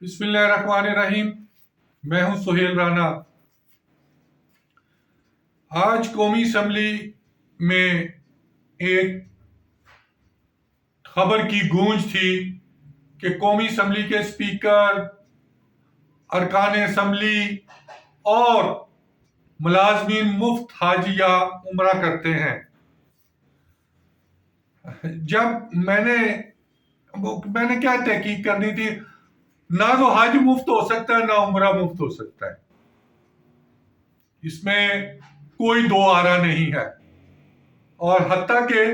बिस्मिल्लाहिर्रहमानिर्रहीम। मैं हूं सुहेल राना। आज कौमी असम्बली में एक खबर की गूंज थी कि कौमी असम्बली के स्पीकर, अरकान असम्बली और मुलाजमीन मुफ्त हज या उम्रा करते हैं। जब मैंने क्या तहकीक करनी थी, ना तो हज मुफ्त हो सकता है ना उम्रा मुफ्त हो सकता है, इसमें कोई दो आरा नहीं है। और हत्ता के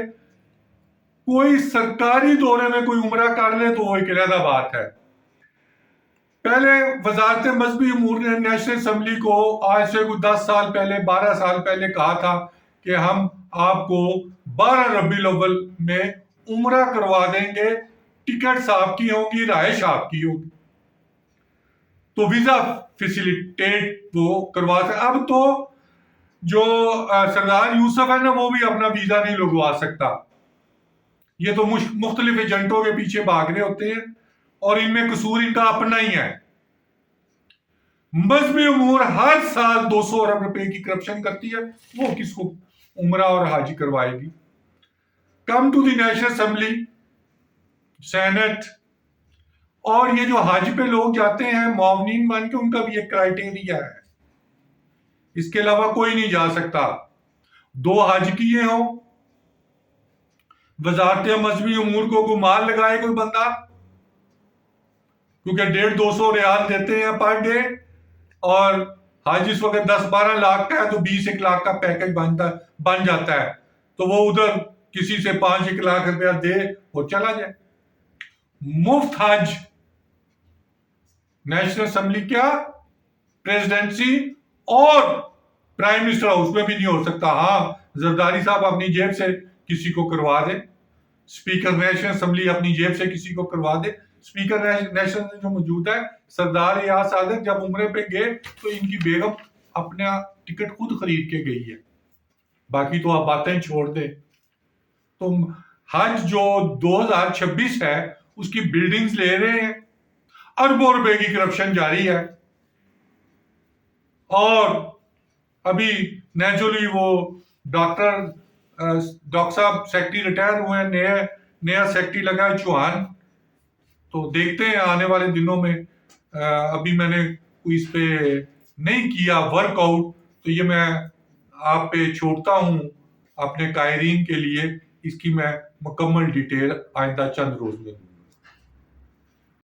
कोई सरकारी दौरे में कोई उम्रा कर ले तो वो एक अलग बात है। पहले वजारत मजहबी उमूर ने नेशनल असम्बली को आज से कुछ 10 साल पहले, 12 साल पहले कहा था कि हम आपको 12 रबीउल अव्वल में उम्रा करवा देंगे, टिकट्स आपकी होंगी, रहाइश आपकी होगी, तो वीजा फैसिलिटेट वो करवा सकते। अब तो जो सरदार यूसुफ है ना, वो भी अपना वीजा नहीं लगवा सकता। ये तो मुख्तलिफ एजेंटों के पीछे भाग रहे होते हैं और इनमें कसूर इनका अपना ही है। मजहबी उमूर हर साल 200 अरब रुपए की करप्शन करती है, वो किसको उम्रा और हाजी करवाएगी। Come to the national assembly, senate, और ये जो हज पे लोग जाते हैं मुआवनीन बन के, उनका भी एक क्राइटेरिया है, इसके अलावा कोई नहीं जा सकता। 2 हज किए हो, वजारत मजहबी उमूर को कोई माल लगाए कोई बंदा, क्योंकि 150-200 रियाल देते हैं पर डे, और हज इस वक्त 10-12 लाख का है, तो 20-1 लाख का पैकेज बन जाता है, तो वो उधर किसी से 5-1 लाख रुपया दे और चला जाए। मुफ्त हज नेशनल असेंबली क्या, प्रेसिडेंसी और प्राइम मिनिस्टर हाउस में भी नहीं हो सकता। हाँ, जरदारी साहब अपनी जेब से किसी को करवा दे, स्पीकर नेशनल असेंबली अपनी जेब से किसी को करवा दे। स्पीकर नेशनल जो मौजूद है, सरदार याद सादक, जब उम्रे पे गए तो इनकी बेगम अपना टिकट खुद खरीद के गई है, बाकी तो आप बातें छोड़ दे। तो हज जो 2026 है उसकी बिल्डिंग्स ले रहे हैं, अरबों रुपए की करप्शन जारी है। और अभी नेचुरली वो डॉक्टर साहब सेक्रेटरी रिटायर हुए हैं, नया सेक्रेटरी लगा है चौहान, तो देखते हैं आने वाले दिनों में। अभी मैंने इस पे नहीं किया वर्कआउट, तो ये मैं आप पे छोड़ता हूं अपने कायरीन के लिए। इसकी मैं मुकम्मल डिटेल आइंदा चंद रोज में दूंगा।